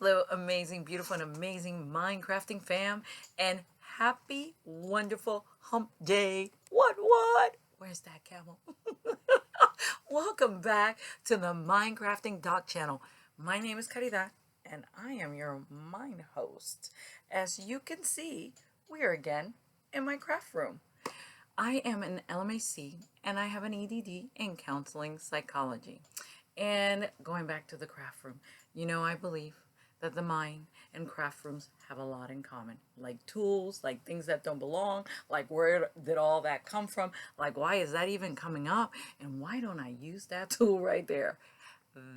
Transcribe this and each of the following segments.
Hello, amazing, beautiful, and amazing Mindcrafting fam, and happy, wonderful hump day. What? Where's that camel? Welcome back to the Mindcrafting Doc channel. My name is Caridad, and I am your mind host. As you can see, we are again in my craft room. I am an LMAC, and I have an EDD in counseling psychology. And going back to the craft room, I believe that the mind and craft rooms have a lot in common, like tools, like things that don't belong, like where did all that come from, like why is that even coming up, and why don't I use that tool right there?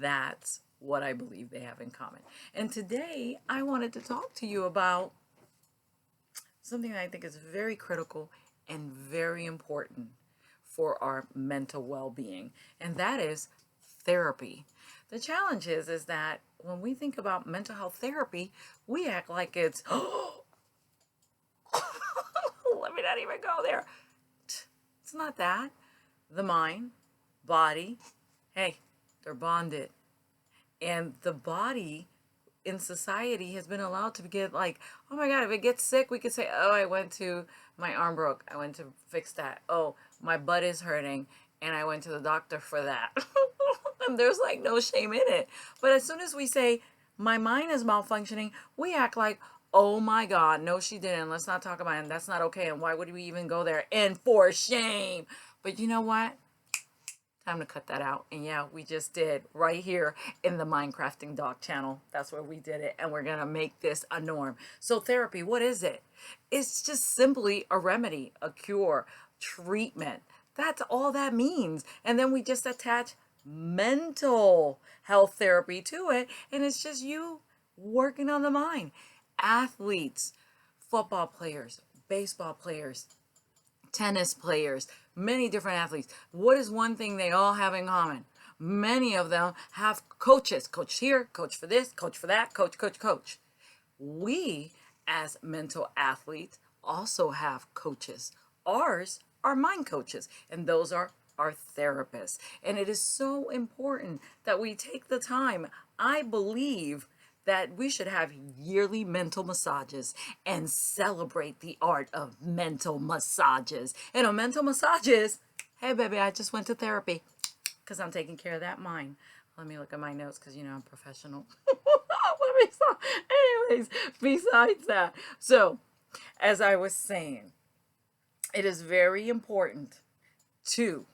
That's what I believe they have in common. And today I wanted to talk to you about something that I think is very critical and very important for our mental well-being, and that is therapy. The challenge is that when we think about mental health therapy, we act like it's, oh, let me not even go there. It's not that. The mind, body, hey, they're bonded. And the body in society has been allowed to get like, oh my God, if it gets sick, we could say, oh, my arm broke. I went to fix that. Oh, my butt is hurting and I went to the doctor for that. And there's like no shame in it. But as soon as we say, my mind is malfunctioning, we act like, oh my God, no, she didn't. Let's not talk about it. And that's not okay. And why would we even go there? And for shame. But you know what? Time to cut that out. And yeah, we just did right here in the Mindcrafting Doc channel. That's where we did it. And we're going to make this a norm. So therapy, what is it? It's just simply a remedy, a cure, treatment. That's all that means. And then we just attach mental health therapy to it. And it's just you working on the mind. Athletes, football players, baseball players, tennis players, many different athletes. What is one thing they all have in common? Many of them have coaches. Coach here, coach for this, coach for that, coach. We, as mental athletes, also have coaches. Ours are mind coaches, and those are our therapists. And it is so important that we take the time. I believe that we should have yearly mental massages and celebrate the art of mental massages. And a mental massages, hey baby, I just went to therapy because I'm taking care of that mind. Let me look at my notes because I'm professional. Let me stop. Anyways, besides that, so as I was saying, it is very important to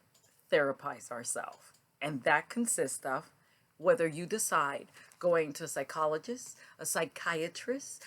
therapize ourselves, and that consists of whether you decide going to a psychologist, a psychiatrist,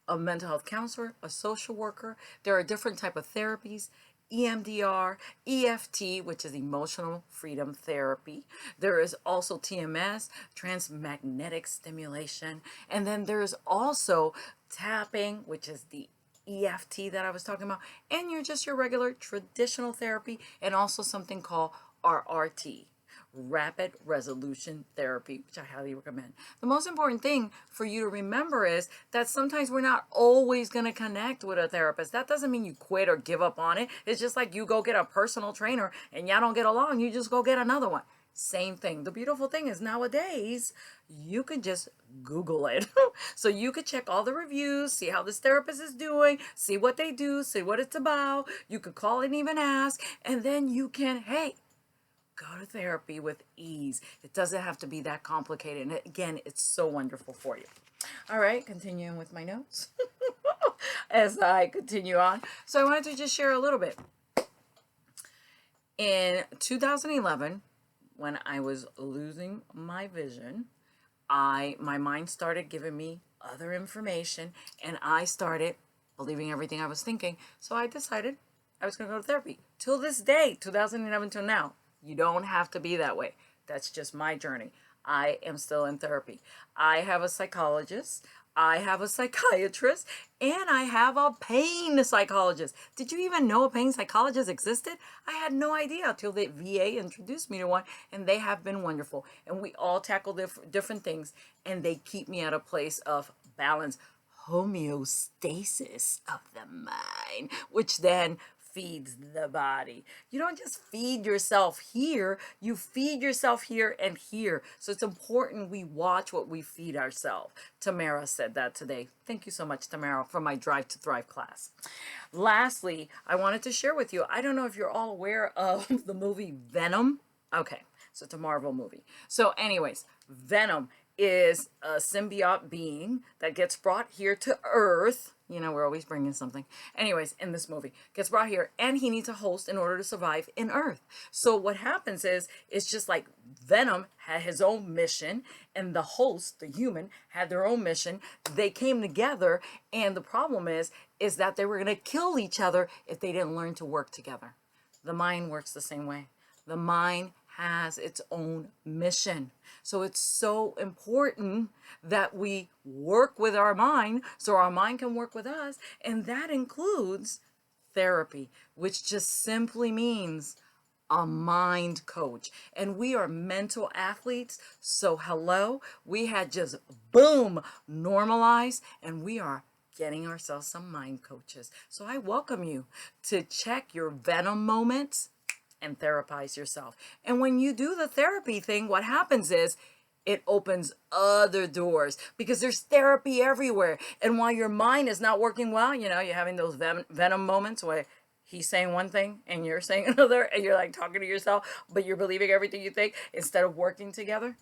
a mental health counselor, a social worker. There are different type of therapies. EMDR, EFT, which is emotional freedom therapy. There is also TMS, transmagnetic stimulation. And then there's also tapping, which is the EFT that I was talking about. And your regular traditional therapy, and also something called RRT. Rapid resolution therapy, which I highly recommend. The most important thing for you to remember is that sometimes we're not always going to connect with a therapist. That doesn't mean you quit or give up on it. It's just like you go get a personal trainer and y'all don't get along, you just go get another one. Same thing. The beautiful thing is nowadays you can just Google it. So you could check all the reviews, see how this therapist is doing, see what they do, see what it's about. You could call and even ask, and then you can, hey, go to therapy with ease. It doesn't have to be that complicated. And again, it's so wonderful for you. All right, continuing with my notes as I continue on. So I wanted to just share a little bit. In 2011, when I was losing my vision, my mind started giving me other information, and I started believing everything I was thinking. So I decided I was going to go to therapy. Till this day, 2011 till now. You don't have to be that way. That's just my journey. I am still in therapy. I have a psychologist, I have a psychiatrist, and I have a pain psychologist. Did you even know a pain psychologist existed? I had no idea until the VA introduced me to one, and they have been wonderful. And we all tackle different things, and they keep me at a place of balance, homeostasis of the mind, which then feeds the body. You don't just feed yourself here, you feed yourself here and here. So it's important we watch what we feed ourselves. Tamara said that today. Thank you so much, Tamara, for my Drive to Thrive class. Lastly, I wanted to share with you, I don't know if you're all aware of the movie Venom. Okay, so it's a Marvel movie. So anyways, Venom is a symbiote being that gets brought here to Earth. You know, we're always bringing something. Anyways, in this movie, gets brought here, and he needs a host in order to survive in Earth. So what happens is, it's just like Venom had his own mission, and the host, the human, had their own mission. They came together, and the problem is that they were going to kill each other if they didn't learn to work together. The mind works the same way. The mind has its own mission. So it's so important that we work with our mind so our mind can work with us. And that includes therapy, which just simply means a mind coach. And we are mental athletes. So hello, we had just boom, normalized, and we are getting ourselves some mind coaches. So I welcome you to check your Venom moments and therapize yourself. And when you do the therapy thing, what happens is it opens other doors, because there's therapy everywhere. And while your mind is not working well, you know, you're having those Venom moments where he's saying one thing and you're saying another, and you're like talking to yourself, but you're believing everything you think instead of working together.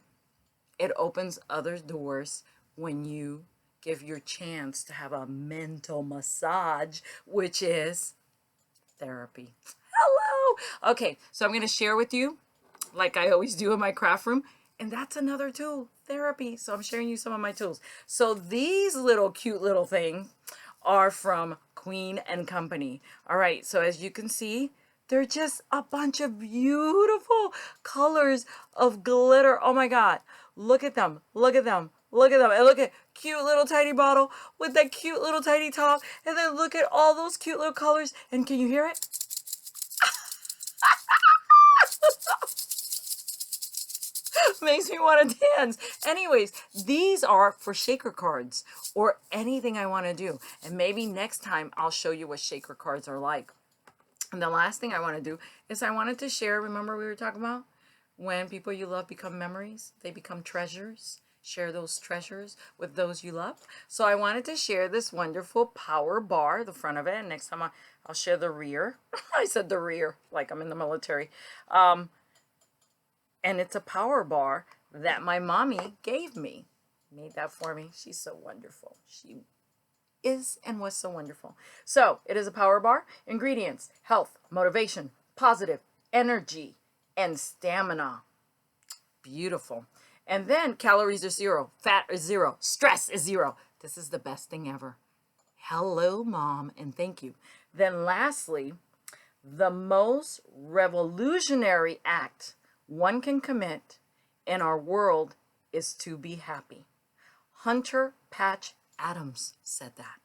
It opens other doors when you give your chance to have a mental massage, which is therapy. Hello. Okay, so I'm going to share with you, like I always do in my craft room, and that's another tool, therapy. So I'm sharing you some of my tools. So these little cute little things are from Queen and Company. All right, so as you can see, they're just a bunch of beautiful colors of glitter. Oh my God, look at them, look at them. Look at them, and look at cute little tiny bottle with that cute little tiny top, and then look at all those cute little colors, and can you hear it? Makes me want to dance. Anyways, these are for shaker cards or anything I want to do, and maybe next time I'll show you what shaker cards are like. And the last thing I want to do is I wanted to share, remember we were talking about when people you love become memories, they become treasures. Share those treasures with those you love. So I wanted to share this wonderful power bar, the front of it, and next time I'll share the rear. I said the rear, like I'm in the military. And it's a power bar that my mommy gave me. Made that for me. She's so wonderful. She is and was so wonderful. So it is a power bar. Ingredients: health, motivation, positive, energy, and stamina. Beautiful. And then calories are 0, fat is 0, stress is 0. This is the best thing ever. Hello, Mom, and thank you. Then lastly, the most revolutionary act one can commit in our world is to be happy. Hunter Patch Adams said that.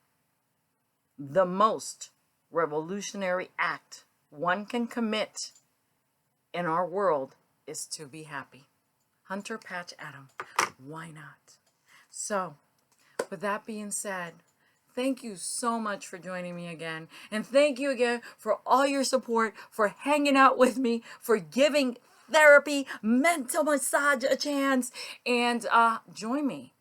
The most revolutionary act one can commit in our world is to be happy. Hunter Patch Adams. Why not? So, with that being said, thank you so much for joining me again. And thank you again for all your support, for hanging out with me, for giving therapy, mental massage a chance. And join me.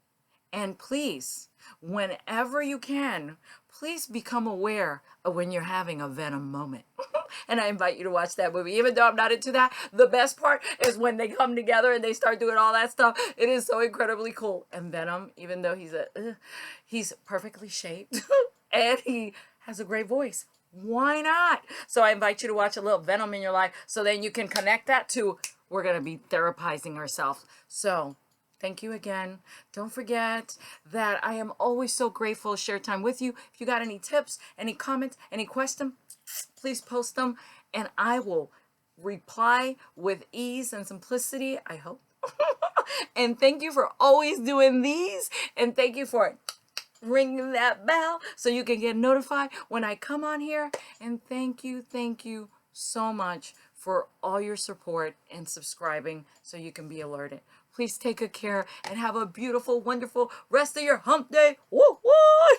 And please, whenever you can, please become aware of when you're having a Venom moment. And I invite you to watch that movie. Even though I'm not into that, the best part is when they come together and they start doing all that stuff. It is so incredibly cool. And Venom, even though he's perfectly shaped and he has a great voice, why not? So I invite you to watch a little Venom in your life so then you can connect that to we're going to be therapizing ourselves. So thank you again. Don't forget that I am always so grateful to share time with you. If you got any tips, any comments, any questions, please post them and I will reply with ease and simplicity, I hope. And thank you for always doing these, and thank you for ringing that bell so you can get notified when I come on here. And thank you so much for all your support and subscribing so you can be alerted. Please take good care and have a beautiful, wonderful rest of your hump day. Woo, woo!